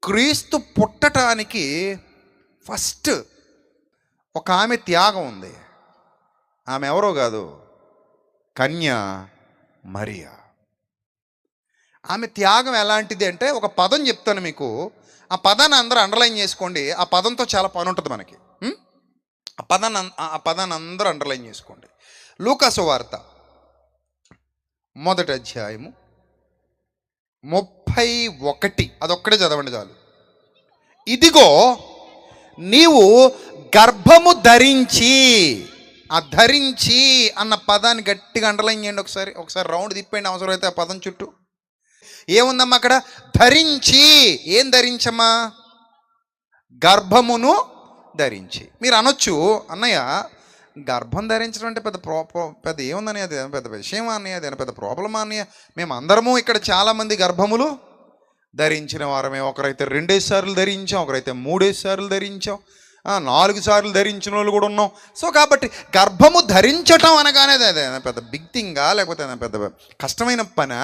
క్రీస్తు పుట్టడానికి ఫస్ట్ ఒక ఆమె త్యాగం ఉంది. ఆమె ఎవరో కాదు, కన్య మరియా. ఆమె త్యాగం ఎలాంటిది అంటే, ఒక పదం చెప్తాను మీకు, ఆ పదాన్ని అందరూ అండర్లైన్ చేసుకోండి. ఆ పదంతో చాలా పని ఉంటుంది మనకి. ఆ పదాన్ని అందరూ అండర్లైన్ చేసుకోండి. లూకా సువార్త 1వ అధ్యాయము 31, అదొక్కడే చదవండి చాలు. ఇదిగో నీవు గర్భము ధరించి, ఆ ధరించి అన్న పదాన్ని గట్టిగా అండర్లైన్ చేయండి. ఒకసారి రౌండ్ తిప్పండి అవసరమైతే ఆ పదం చుట్టూ. ఏముందమ్మా అక్కడ? ధరించి. ఏం ధరించమ్మా? గర్భమును ధరించి. మీరు అనొచ్చు, అన్నయ్య గర్భం ధరించడం అంటే పెద్ద ఏముందని, అది పెద్ద విషయం అన్నయ్య, అది పెద్ద ప్రాబ్లమా అన్నయ్య? మేము అందరము ఇక్కడ చాలామంది గర్భములు ధరించిన వారమే. ఒకరైతే 2 సార్లు ధరించాం, ఒకరైతే 3 సార్లు ధరించాం, 4 సార్లు ధరించిన వాళ్ళు కూడా ఉన్నాం. సో కాబట్టి గర్భము ధరించటం అనగానే అదే పెద్ద బిగ్ థింగా, లేకపోతే పెద్ద కష్టమైన పని?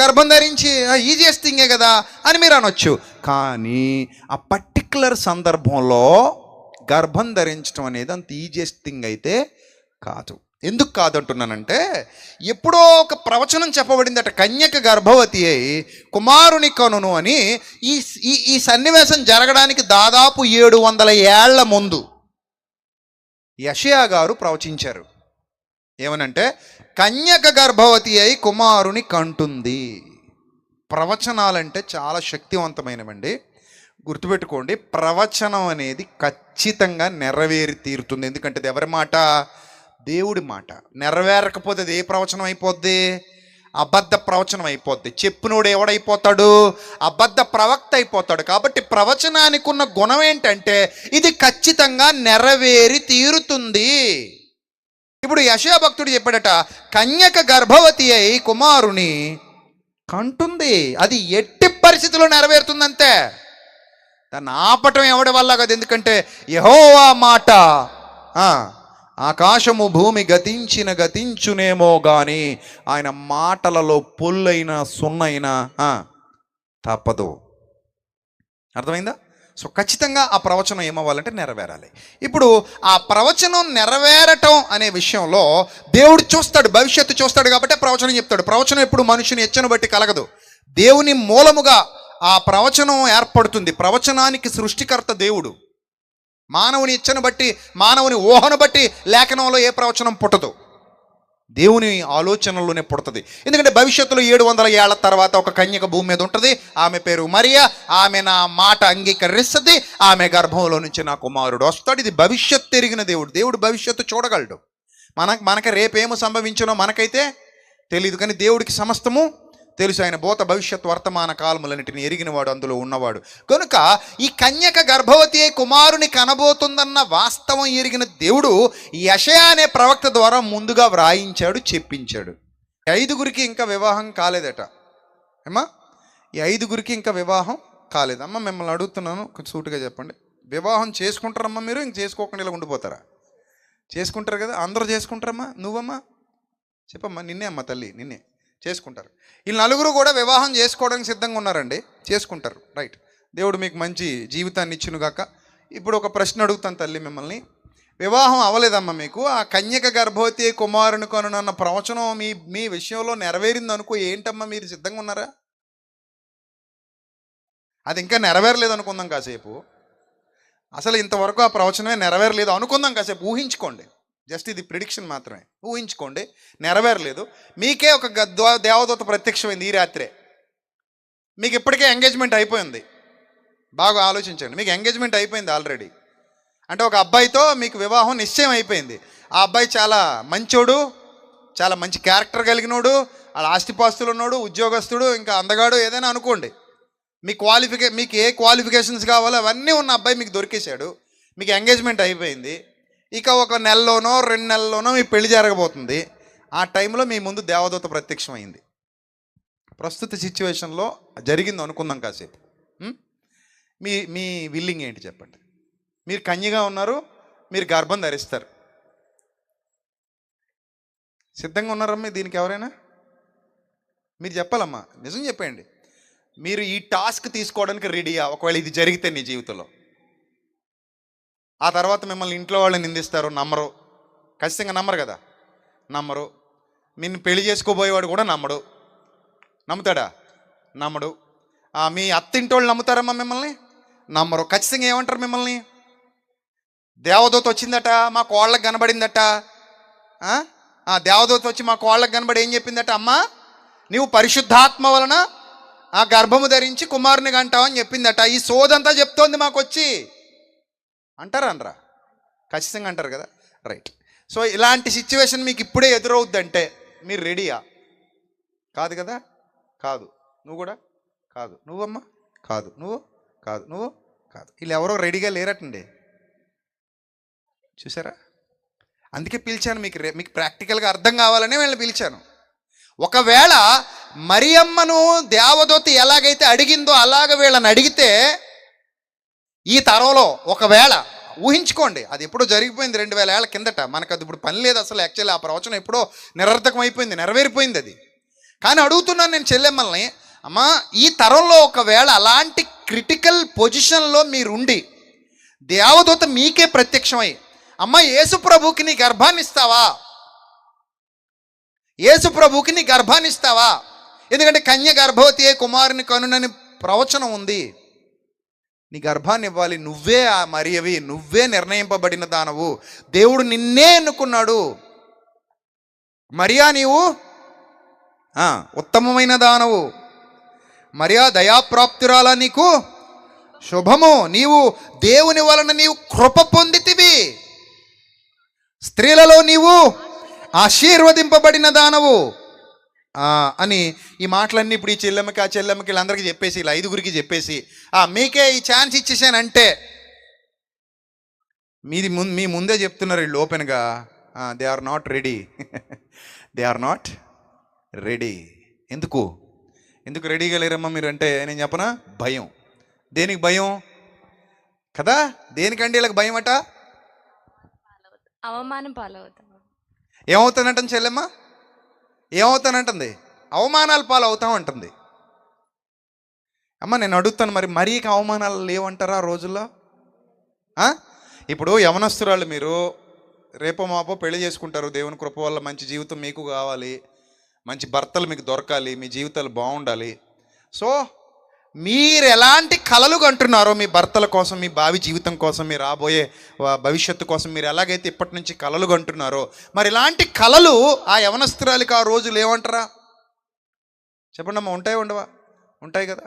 గర్భం ధరించి ఈజియెస్ట్ థింగే కదా అని మీరు అనొచ్చు. కానీ ఆ పర్టిక్యులర్ సందర్భంలో గర్భం ధరించడం అనేది అంత ఈజియెస్ట్ థింగ్ అయితే కాదు. ఎందుకు కాదంటున్నానంటే, ఎప్పుడో ఒక ప్రవచనం చెప్పబడిందట, కన్యక గర్భవతి అయి కుమారుని కనును అని. ఈ సన్నివేశం జరగడానికి దాదాపు 700 ఏళ్ల ముందు యెషయా గారు ప్రవచించారు. ఏమనంటే, కన్యక గర్భవతి అయి కుమారుని కంటుంది. ప్రవచనాలంటే చాలా శక్తివంతమైనవండి. గుర్తుపెట్టుకోండి, ప్రవచనం అనేది ఖచ్చితంగా నెరవేరి తీరుతుంది. ఎందుకంటే అది ఎవరి మాట? దేవుడి మాట. నెరవేరకపోతే అది ఏ ప్రవచనం అయిపోద్ది? అబద్ధ ప్రవచనం అయిపోద్ది. చెప్పునోడు ఎవడైపోతాడు? అబద్ధ ప్రవక్త అయిపోతాడు. కాబట్టి ప్రవచనానికి ఉన్న గుణం ఏంటంటే, ఇది ఖచ్చితంగా నెరవేరి తీరుతుంది. ఇప్పుడు యెషయా భక్తుడు చెప్పాడట, కన్యక గర్భవతి అయి కుమారుని కంటుంది. అది ఎట్టి పరిస్థితుల్లో నెరవేరుతుందంతే. దాన్ని ఆపటం ఎవడి వల్ల కాదు. ఎందుకంటే యెహోవా మాట, ఆకాశము భూమి గతించునేమో కానీ ఆయన మాటలలో పొల్లైనా సున్నైనా తప్పదు. అర్థమైందా? సో ఖచ్చితంగా ఆ ప్రవచనం ఏమవ్వాలంటే నెరవేరాలి. ఇప్పుడు ఆ ప్రవచనం నెరవేరటం అనే విషయంలో దేవుడు చూస్తాడు, భవిష్యత్తు చూస్తాడు. కాబట్టి ప్రవచనం చెప్తాడు. ప్రవచనం ఎప్పుడు మనుషుని ఎచ్చను బట్టి కలగదు. దేవుని మూలముగా ఆ ప్రవచనం ఏర్పడుతుంది. ప్రవచనానికి సృష్టికర్త దేవుడు. మానవుని ఇచ్చను బట్టి, మానవుని ఊహను బట్టి లేఖనంలో ఏ ప్రవచనం పుట్టదు, దేవుని ఆలోచనలోనే పుడుతుంది. ఎందుకంటే భవిష్యత్తులో 700 ఏళ్ల తర్వాత ఒక కన్యక భూమి మీద ఉంటుంది. ఆమె పేరు మరియా. ఆమె నా మాట అంగీకరిస్తుంది. ఆమె గర్భంలో నుంచి నా కుమారుడు వస్తాడు. ఇది భవిష్యత్తు ఎరిగిన దేవుడు. దేవుడు భవిష్యత్తు చూడగలడు. మనకి రేపేమో సంభవించునో మనకైతే తెలియదు, కానీ దేవుడికి సమస్తము తెలుసు. ఆయన భూత భవిష్యత్ వర్తమాన కాలములన్నిటిని ఎరిగినవాడు, అందులో ఉన్నవాడు. కనుక ఈ కన్యక గర్భవతి కుమారుని కనబోతుందన్న వాస్తవం ఎరిగిన దేవుడు యెషయా అనే ప్రవక్త ద్వారా ముందుగా వ్రాయించాడు, చెప్పించాడు. 5గురికి ఇంకా వివాహం కాలేదట. ఏమా? ఈ 5గురికి ఇంకా వివాహం కాలేదమ్మా. మిమ్మల్ని అడుగుతున్నాను, కొంచెం సూటిగా చెప్పండి. వివాహం చేసుకుంటారమ్మా మీరు? ఇంక చేసుకోకుండా ఇలా ఉండిపోతారా? చేసుకుంటారు కదా, అందరూ చేసుకుంటారమ్మా. నువ్వమ్మా చెప్పమ్మా. నిన్నే అమ్మా తల్లి, నిన్నే చేసుకుంటారు. వీళ్ళు 4 కూడా వివాహం చేసుకోవడానికి సిద్ధంగా ఉన్నారండి. చేసుకుంటారు, రైట్. దేవుడు మీకు మంచి జీవితాన్ని ఇచ్చును గాక. ఇప్పుడు ఒక ప్రశ్న అడుగుతాను తల్లి మిమ్మల్ని. వివాహం అవ్వలేదమ్మా మీకు, ఆ కన్యక గర్భవతి కుమారుని కొనున్న ప్రవచనం మీ విషయంలో నెరవేరింది అనుకో, ఏంటమ్మా మీరు సిద్ధంగా ఉన్నారా? అది ఇంకా నెరవేరలేదు అనుకుందాం కాసేపు. అసలు ఇంతవరకు ఆ ప్రవచనమే నెరవేరలేదు అనుకుందాం కాసేపు. ఊహించుకోండి, జస్ట్ ఇది ప్రిడిక్షన్ మాత్రమే. ఊహించుకోండి, నెరవేరలేదు. మీకే ఒక దేవదూత ప్రత్యక్షమైంది ఈ రాత్రే. మీకు ఇప్పటికే ఎంగేజ్మెంట్ అయిపోయింది. బాగా ఆలోచించండి, మీకు ఎంగేజ్మెంట్ అయిపోయింది ఆల్రెడీ. అంటే ఒక అబ్బాయితో మీకు వివాహం నిశ్చయం అయిపోయింది. ఆ అబ్బాయి చాలా మంచోడు, చాలా మంచి క్యారెక్టర్ కలిగినోడు, వాళ్ళ ఆస్తిపాస్తులు ఉన్నాడు, ఉద్యోగస్తుడు, ఇంకా అందగాడు, ఏదైనా అనుకోండి. మీకు ఏ క్వాలిఫికేషన్స్ కావాలో అవన్నీ ఉన్న అబ్బాయి మీకు దొరికేశాడు. మీకు ఎంగేజ్మెంట్ అయిపోయింది. ఇక ఒక నెలలోనో 2 నెలల్లోనో మీ పెళ్లి జరగబోతుంది. ఆ టైంలో మీ ముందు దేవదూత ప్రత్యక్షమైంది. ప్రస్తుత సిచ్యువేషన్లో జరిగింది అనుకుందాం కాసేపు. మీ విల్లింగ్ ఏంటి చెప్పండి? మీరు కన్యగా ఉన్నారు, మీరు గర్భం ధరిస్తారు. సిద్ధంగా ఉన్నారమ్మా దీనికి? ఎవరైనా మీరు చెప్పాలమ్మా, నిజం చెప్పండి. మీరు ఈ టాస్క్ తీసుకోవడానికి రెడీయా? ఒకవేళ ఇది జరిగితే నీ జీవితంలో, ఆ తర్వాత మిమ్మల్ని ఇంట్లో వాళ్ళు నిందిస్తారు, నమ్మరు, ఖచ్చితంగా నమ్మరు కదా, నమ్మరు. నిన్ను పెళ్లి చేసుకోబోయేవాడు కూడా నమ్మడు. నమ్ముతాడా? నమ్మడు. మీ అత్తింటోళ్ళు నమ్ముతారమ్మా మిమ్మల్ని? నమ్మరు. ఖచ్చితంగా ఏమంటారు మిమ్మల్ని? దేవదూత వచ్చిందట, మా కోళ్ళకి కనబడిందట. దేవదూత వచ్చి మా కోళ్ళకి కనబడి ఏం చెప్పిందట? అమ్మా, నీవు పరిశుద్ధాత్మ వలన ఆ గర్భము ధరించి కుమారుని కంటావు అని చెప్పిందట. ఈ సోదంతా చెప్తోంది మాకు వచ్చి అంటారా? అనరా? ఖచ్చితంగా అంటారు కదా. రైట్. సో ఇలాంటి సిచ్యువేషన్ మీకు ఇప్పుడే ఎదురవుద్దంటే మీరు రెడీయా? కాదు కదా. కాదు. నువ్వు కూడా కాదు. నువ్వమ్మా కాదు. నువ్వు కాదు. నువ్వు కాదు. వీళ్ళు ఎవరో రెడీగా లేరటండి. చూసారా? అందుకే పిలిచాను. మీకు ప్రాక్టికల్గా అర్థం కావాలని వీళ్ళని పిలిచాను. ఒకవేళ మరియమ్మను దేవదూత ఎలాగైతే అడిగిందో అలాగ వీళ్ళని అడిగితే ఈ తరంలో ఒకవేళ ఊహించుకోండి, అది ఎప్పుడో జరిగిపోయింది 2000 ఏళ్ల కిందట. మనకు అది ఇప్పుడు పని లేదు అసలు. యాక్చువల్లీ ఆ ప్రవచనం ఎప్పుడో నిరర్థకం అయిపోయింది, నెరవేరిపోయింది అది. కానీ అడుగుతున్నాను నేను చెల్లెమ్మల్ని, అమ్మా ఈ తరంలో ఒకవేళ అలాంటి క్రిటికల్ పొజిషన్లో మీరుండి దేవదూత మీకే ప్రత్యక్షమై, అమ్మ యేసు ప్రభువుకి నీ గర్భాన్ని ఇస్తావా? యేసు ప్రభువుకి నీ గర్భాన్ని ఇస్తావా? ఎందుకంటే కన్య గర్భవతి కుమారుని కనునని ప్రవచనం ఉంది. నీ గర్భాన్ని ఇవ్వాలి. నువ్వే ఆ మరియవి, నువ్వే నిర్ణయింపబడిన దానవు. దేవుడు నిన్నే ఎన్నుకున్నాడు. మరియా నీవు ఉత్తమమైన దానవు. మరియా దయాప్రాప్తురాలా, నీకు శుభము. నీవు దేవుని వలన నీవు కృప పొందితివి. స్త్రీలలో నీవు ఆశీర్వదింపబడిన దానవు అని ఈ మాటలన్నీ ఇప్పుడు ఈ చెల్లెమ్మకి ఆ చెల్లెమ్మకి వీళ్ళందరికీ చెప్పేసి, ఇలా 5గురికి చెప్పేసి మీకే ఈ ఛాన్స్ ఇచ్చేసానంటే మీ ముందే చెప్తున్నారు వీళ్ళు ఓపెన్గా, they are not ready. They are not ready. ఎందుకు రెడీగా లేరమ్మా మీరు అంటే నేను చెప్పనా? భయం. దేనికి భయం కదా? దేనికండి వీళ్ళకి భయం అట? అవమానం పాలవుతాం. ఏమవుతానంటుంది చెల్లెమ్మ? ఏమవుతానంటుంది? అవమానాలు పాలు అవుతాం అంటుంది. అమ్మ నేను అడుగుతాను, మరి మరీకి అవమానాలు లేవంటారా ఆ రోజుల్లో? ఇప్పుడు యవనస్తురాళ్ళు మీరు రేపో మాపో పెళ్లి చేసుకుంటారు. దేవుని కృప వల్ల మంచి జీవితం మీకు కావాలి, మంచి భర్తలు మీకు దొరకాలి, మీ జీవితాలు బాగుండాలి. సో మీరు ఎలాంటి కలలు కంటున్నారో మీ భర్తల కోసం, మీ భావి జీవితం కోసం, మీ రాబోయే భవిష్యత్తు కోసం మీరు ఎలాగైతే ఇప్పటి నుంచి కలలు కంటున్నారో, మరి ఇలాంటి కలలు ఆ యవనస్తురాలికి ఆ రోజులు ఏమంటారా? చెప్పండి అమ్మా. ఉంటాయి ఉండవా? ఉంటాయి కదా,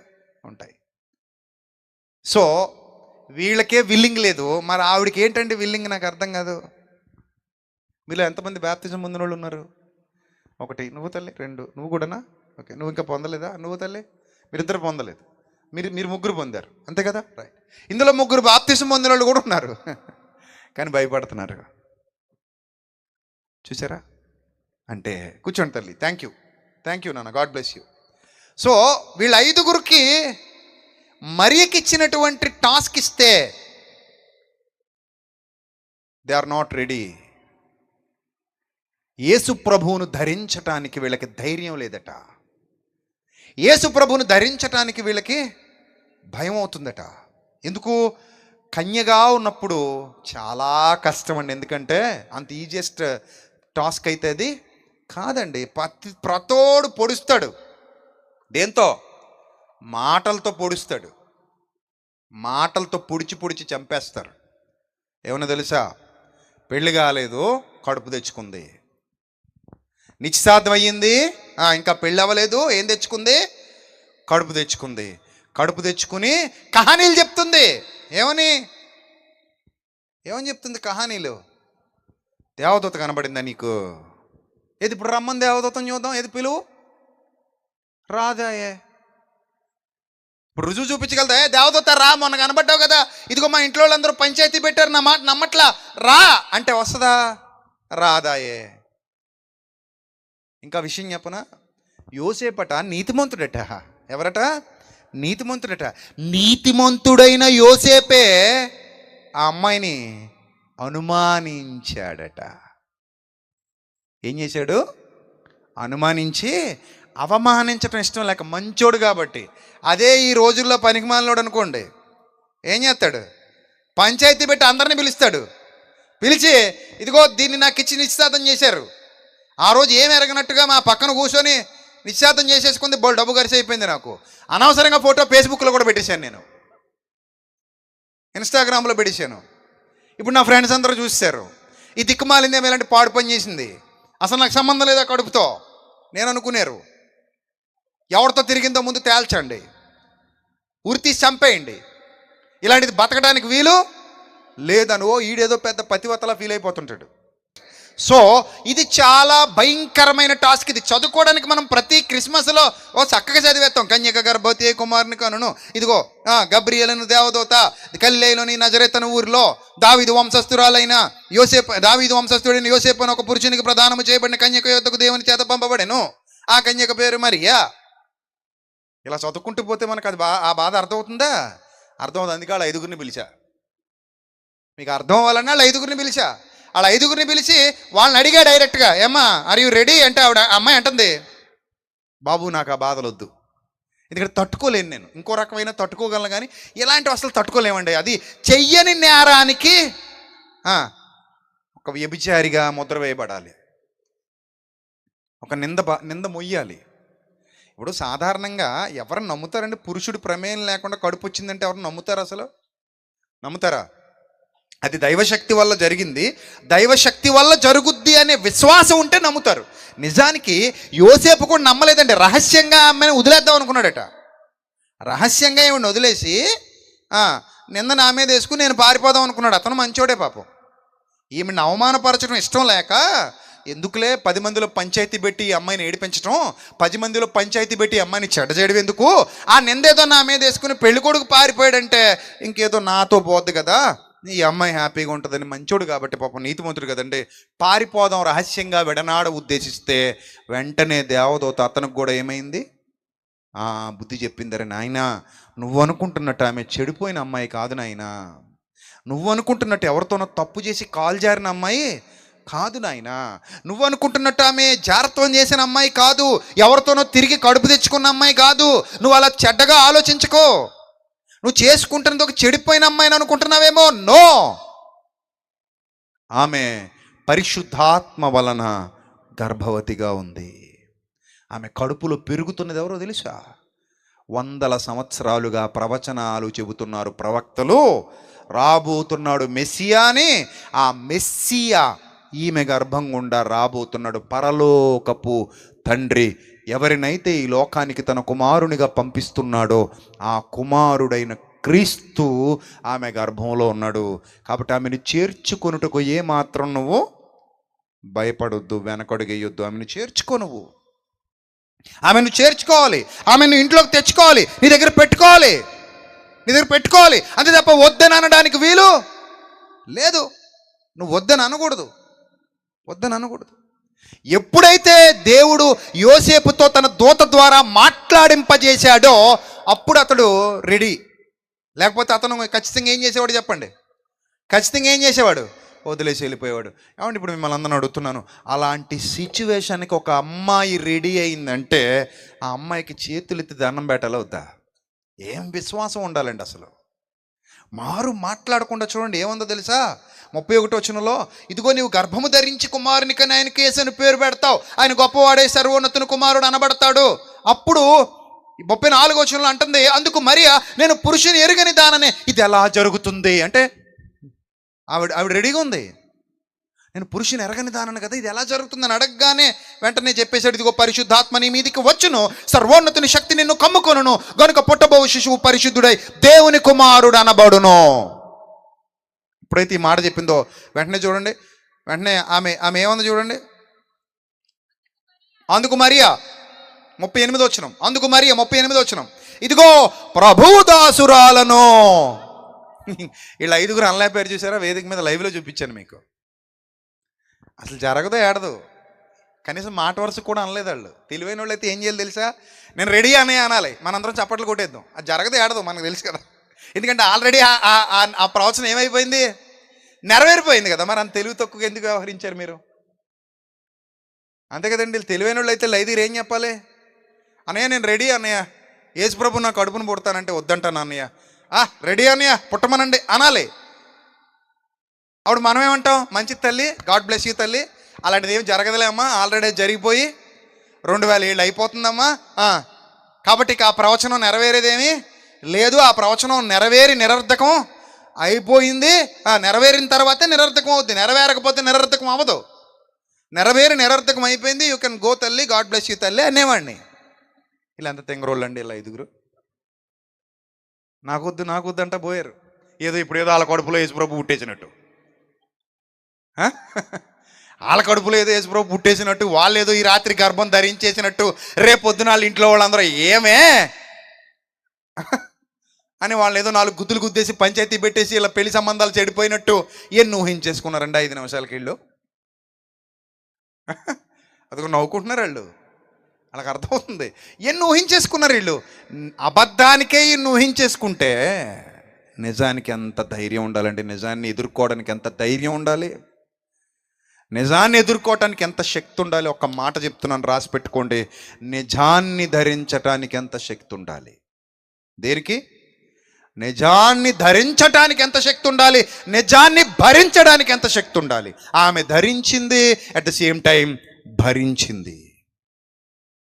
ఉంటాయి. సో వీళ్ళకే విల్లింగ్ లేదు, మరి ఆవిడకి ఏంటండి విల్లింగ్? నాకు అర్థం కాదు. మీలో ఎంతమంది బాప్తిజం పొందిన వాళ్ళు ఉన్నారు? 1. నువ్వు తల్లి. 2. నువ్వు కూడానా? ఓకే. నువ్వు ఇంకా పొందలేదా? నువ్వు తల్లి. మీరిద్దరు పొందలేదు. మీరు 3 పొందారు, అంతే కదా? రైట్. ఇందులో 3 బాప్తిజం పొందిన వాళ్ళు కూడా ఉన్నారు, కానీ భయపడుతున్నారు. చూసారా? అంటే కూర్చోండి తల్లి. థ్యాంక్ యూ నాన్న, గాడ్ బ్లెస్ యూ. సో వీళ్ళ 5గురికి మరియకి ఇచ్చినటువంటి టాస్క్ ఇస్తే దే ఆర్ నాట్ రెడీ. యేసు ప్రభువును ధరించటానికి వీళ్ళకి ధైర్యం లేదట. యేసు ప్రభువును ధరించటానికి వీళ్ళకి భయం అవుతుందట. ఎందుకు? కన్యగా ఉన్నప్పుడు చాలా కష్టం అండి. ఎందుకంటే అంత ఈజియెస్ట్ టాస్క్ అయితే అది కాదండి. ప్రతోడు పొడుస్తాడు. దేంతో? మాటలతో పొడుస్తాడు. మాటలతో పొడిచి చంపేస్తారు. ఏమన్నా తెలుసా? పెళ్లి కాలేదు, కడుపు తెచ్చుకుంది. నిశ్చితార్థం అయ్యింది, ఇంకా పెళ్ళి అవ్వలేదు, ఏం తెచ్చుకుంది? కడుపు తెచ్చుకుంది. కడుపు తెచ్చుకుని కహానీలు చెప్తుంది. ఏమని చెప్తుంది కహానీలు? దేవదూత కనబడిందా నీకు? ఏది ఇప్పుడు రమ్మని దేవదూతను చూద్దాం, ఏది పిలువు. రాదాయే. ఇప్పుడు రుజువు చూపించగలదా? దేవదూత రా, మొన్న కనబడ్డావు కదా, ఇదిగో మా ఇంట్లో వాళ్ళందరూ పంచాయతీ పెట్టారు, నా మాట నమ్మట్లా, రా అంటే వస్తుందా? రాదాయే. ఇంకా విషయం చెప్పనా? యోసేపట నీతిమంతుడట. ఎవరట? నీతిమంతుడట. నీతిమంతుడైన యోసేపే ఆ అమ్మాయిని అనుమానించాడట. ఏం చేశాడు? అనుమానించి అవమానించడం ఇష్టం లేక మంచోడు కాబట్టి. అదే ఈ రోజుల్లో పనికిమాలినోడు అనుకోండి, ఏం చేస్తాడు? పంచాయతీ పెట్టి అందరిని పిలుస్తాడు. పిలిచి, ఇదిగో దీన్ని నాకు ఇచ్చి నిశ్చితార్థం చేశారు. ఆ రోజు ఏం ఎరగనట్టుగా మా పక్కన కూర్చొని నిశ్చితార్థం చేసేసుకుంది, బోల్ డబ్బు ఖర్చు అయిపోయింది నాకు. అనవసరంగా ఫోటో ఫేస్బుక్లో కూడా పెట్టేశాను, నేను ఇన్స్టాగ్రామ్లో పెట్టేశాను. ఇప్పుడు నా ఫ్రెండ్స్ అందరూ చూశారు, ఈ దిక్కుమాలింది ఏమో ఇలాంటి పాడు పని చేసింది, అసలు నాకు సంబంధం లేదా కడుపుతో నేను అనుకునేరు. ఎవరితో తిరిగిందో ముందు తేల్చండి, ఉరి తీసి చంపేయండి. ఇలాంటిది బతకడానికి వీలు లేదనువో ఈడేదో పెద్ద పతివతలా ఫీల్ అయిపోతుంటాడు. సో ఇది చాలా భయంకరమైన టాస్క్. ఇది చదువుకోవడానికి మనం ప్రతి క్రిస్మస్లో చక్కగా చదివేస్తాం. కన్యక గర్భవతి కుమారుని కనును, ఇదిగో గబ్రియలను దేవదూత గలిలయలోని నజరేతను ఊరిలో దావీదు వంశస్థుడైన యోసేపు అని ఒక పురుషునికి ప్రదానము చేయబడిన కన్యక యొద్దకు దేవుని చేత పంపబడెను. ఆ కన్యక పేరు మరియా. ఇలా చదువుకుంటూ పోతే మనకు అది ఆ బాధ అర్థమవుతుందా? అర్థమవుతుంది. అందుకే వాళ్ళ 5గురిని పిలిచా. మీకు అర్థం అవ్వాలన్నా వాళ్ళ 5గురిని పిలిచా. వాళ్ళ 5గురిని పిలిచి వాళ్ళని అడిగా డైరెక్ట్గా, ఏమ్మా ఆర్ యు రెడీ అంటే ఆవిడ అమ్మాయి అంటుంది, బాబు నాకు ఆ బాధలు వద్దు, ఎందుకంటే తట్టుకోలేను నేను. ఇంకో రకమైన తట్టుకోగలను కానీ ఇలాంటివి అసలు తట్టుకోలేమండి. అది చెయ్యని నేరానికి ఒక వ్యభిచారిగా ముద్ర వేయబడాలి, ఒక నింద మొయ్యాలి. ఇప్పుడు సాధారణంగా ఎవరు నమ్ముతారండి? పురుషుడు ప్రమేయం లేకుండా కడుపు వచ్చిందంటే ఎవరు నమ్ముతారు? అసలు నమ్ముతారా? అది దైవశక్తి వల్ల జరిగింది, దైవశక్తి వల్ల జరుగుద్ది అనే విశ్వాసం ఉంటే నమ్ముతారు. నిజానికి యోసేపు కూడా నమ్మలేదండి. రహస్యంగా ఆమెను వదిలేద్దాం అనుకున్నాడట. రహస్యంగా ఏమన్నా వదిలేసి నింద నా మీద వేసుకుని నేను పారిపోదాం అనుకున్నాడు. అతను మంచోడే పాపం. ఈమెను అవమానపరచడం ఇష్టం లేక, ఎందుకులే 10 మందిలో పంచాయతీ పెట్టి ఈ అమ్మాయిని ఏడిపించడం, 10 మందిలో పంచాయతీ పెట్టి ఈ అమ్మాయిని చెడ్డ చేయడం ఎందుకు, ఆ నిందేదో నా మీద వేసుకుని పెళ్లి కొడుకు పారిపోయాడంటే ఇంకేదో నాతో పోద్ది కదా, ఈ అమ్మాయి హ్యాపీగా ఉంటుందని. మంచోడు కాబట్టి పాపం, నీతిమంతుడు కదండి. పారిపోదాం రహస్యంగా విడనాడ ఉద్దేశిస్తే వెంటనే దేవదూత అతనికి కూడా ఏమైంది? బుద్ధి చెప్పిందరే నాయనా, నువ్వు అనుకుంటున్నట్టు ఆమె చెడిపోయిన అమ్మాయి కాదు నాయనా, నువ్వు అనుకుంటున్నట్టు ఎవరితోనో తప్పు చేసి కాలు జారిన అమ్మాయి కాదు నాయనా, నువ్వు అనుకుంటున్నట్టు ఆమె జారత్వం చేసిన అమ్మాయి కాదు, ఎవరితోనో తిరిగి కడుపు తెచ్చుకున్న అమ్మాయి కాదు. నువ్వు అలా చెడ్డగా ఆలోచించుకో. నువ్వు చేసుకుంటున్నది ఒక చెడిపోయిన అమ్మాయిని అనుకుంటున్నావేమో. నో, ఆమె పరిశుద్ధాత్మ వలన గర్భవతిగా ఉంది. ఆమె కడుపులో పెరుగుతున్నది ఎవరో తెలుసా? 100 సంవత్సరాలుగా ప్రవచనాలు చెబుతున్నారు ప్రవక్తలు, రాబోతున్నాడు మెస్సియా అని. ఆ మెస్సియా ఈమె గర్భం గుండా రాబోతున్నాడు. పరలోకపు తండ్రి ఎవరినైతే ఈ లోకానికి తన కుమారునిగా పంపిస్తున్నాడో ఆ కుమారుడైన క్రీస్తు ఆమె గర్భంలో ఉన్నాడు. కాబట్టి ఆమెను చేర్చుకొనుటకు ఏమాత్రం నువ్వు భయపడొద్దు, వెనకడుగేయొద్దు. ఆమెను చేర్చుకో, నువ్వు ఆమెను చేర్చుకోవాలి, ఆమెను ఇంట్లోకి తెచ్చుకోవాలి, నీ దగ్గర పెట్టుకోవాలి, అంతే తప్ప వద్దని అనడానికి వీలు లేదు. నువ్వు వద్దని అనకూడదు. ఎప్పుడైతే దేవుడు యోసేపుతో తన దూత ద్వారా మాట్లాడింపజేశాడో అప్పుడు అతడు రెడీ. లేకపోతే అతను ఖచ్చితంగా ఏం చేసేవాడు చెప్పండి? ఖచ్చితంగా ఏం చేసేవాడు? వదిలేసి వెళ్ళిపోయేవాడు. ఏమంటే ఇప్పుడు మిమ్మల్ని అందరిని అడుగుతున్నాను, అలాంటి సిచ్యువేషన్కి ఒక అమ్మాయి రెడీ అయిందంటే ఆ అమ్మాయికి చేతులెత్తి దండం పెట్టాలా వద్దా? ఏం విశ్వాసం ఉండాలండి అసలు. మాట్లాడకుండా చూడండి ఏముందో తెలుసా? 31వ వచనంలో, ఇదిగో నీవు గర్భము ధరించి కుమారునికని ఆయనకి యేసు అని పేరు పెడతావు, ఆయన గొప్పవాడే సర్వోన్నతుని కుమారుడు అనబడతాడు. అప్పుడు 34వ వచనంలో అంటుంది, అందుకు మరియా నేను పురుషుని ఎరుగని దాననే ఇది ఎలా జరుగుతుంది అంటే, ఆవిడ రెడీగా ఉంది. నేను పురుషుని ఎరగని దానను కదా, ఇది ఎలా జరుగుతుందని అడగగానే వెంటనే చెప్పేశాడు, ఇదిగో పరిశుద్ధాత్మ నీ మీదికి వచ్చును, సర్వోన్నతుని శక్తి నిన్ను కమ్ముకొనును, గనుక పుట్టబో శిశువు పరిశుద్ధుడై దేవుని కుమారుడు అనబడును. ఎప్పుడైతే ఈ మాట చెప్పిందో వెంటనే చూడండి, వెంటనే ఆమె ఏమందో చూడండి. అందుకు మరియా 38వ వచనం, అందుకు మరియా 38వ వచనం, ఇదిగో ప్రభువు దాసురాలను. వీళ్ళ 5గురు అనలే పేరు చూసారా? వేదిక మీద లైవ్లో చూపించాను మీకు. అసలు జరగదో ఏడదు, కనీసం మాట వరుస కూడా అనలేదు వాళ్ళు. తెలివైన వాళ్ళు అయితే ఏం చేయాలి తెలుసా? నేను రెడీ అనాలి, మనందరం చప్పట్లు కొట్టేద్దాం. అది జరగదో ఏడదు మనకు తెలుసు కదా. ఎందుకంటే ఆల్రెడీ ఆ ప్రవచనం ఏమైపోయింది? నెరవేరిపోయింది కదా. మరి అంత తెలివి తక్కువగా ఎందుకు వ్యవహరించారు మీరు? అంతే కదండి. తెలివైన వాళ్ళు అయితే 5 ఏం చెప్పాలి? అన్నయ్య నేను రెడీ అన్నయ్య, యేసుప్రభు నా కడుపును పుడతానంటే వద్దంటాను అన్నయ్య. రెడీ అన్నయ్య పుట్టమనండి అనాలి. అప్పుడు మనం ఏమంటాం, మంచిది తల్లి, గాడ్ బ్లెస్ యూ తల్లి, అలాంటిది ఏం జరగదులే అమ్మా, ఆల్రెడీ జరిగిపోయి 2000 ఏళ్ళు అయిపోతుందమ్మా, కాబట్టి ఆ ప్రవచనం నెరవేరేదేమీ లేదు, ఆ ప్రవచనం నెరవేరి నిరర్ధకం అయిపోయింది, నెరవేరిన తర్వాతే నిరర్ధకం అవుద్ది, నెరవేరకపోతే నిరర్ధకం అవ్వదు. నెరవేరి నిరర్ధకం అయిపోయింది, యూ కెన్ గో తల్లి, గాడ్ బ్లెస్ యూ తల్లి అనేవాడిని. ఇలా ఎంత తెంగరోళ్ళు అండి, ఇలా 5 నాకొద్దు అంట పోయారు. ఇప్పుడు ఏదో వాళ్ళ కడుపులో యేసుప్రభు పుట్టేసినట్టు, వాళ్ళ కడుపులో ఏదో యేసుప్రభు పుట్టేసినట్టు, వాళ్ళు ఏదో ఈ రాత్రి గర్భం ధరించేసినట్టు, రేపు పొద్దున వాళ్ళ ఇంట్లో వాళ్ళందరూ ఏమే అని వాళ్ళు ఏదో 4 గుద్దులు గుద్దేసి పంచాయతీ పెట్టేసి ఇలా పెళ్లి సంబంధాలు చెడిపోయినట్టు ఎన్ని ఊహించేసుకున్నారండి 5 నిమిషాలకి వీళ్ళు. అదిగో నవ్వుకుంటున్నారు వాళ్ళు, వాళ్ళకి అర్థమవుతుంది ఎన్ని ఊహించేసుకున్నారు వీళ్ళు. అబద్ధానికే ఇన్ని ఊహించేసుకుంటే నిజానికి ఎంత ధైర్యం ఉండాలండి, నిజాన్ని ఎదుర్కోవడానికి ఎంత ధైర్యం ఉండాలి, నిజాన్ని ఎదుర్కోవటానికి ఎంత శక్తి ఉండాలి. ఒక్క మాట చెప్తున్నాను, రాసి పెట్టుకోండి, నిజాన్ని ధరించటానికి ఎంత శక్తి ఉండాలి. దేనికి? నిజాన్ని ధరించటానికి ఎంత శక్తి ఉండాలి, నిజాన్ని భరించడానికి ఎంత శక్తి ఉండాలి. ఆమె ధరించింది, అట్ ద సేమ్ టైం భరించింది.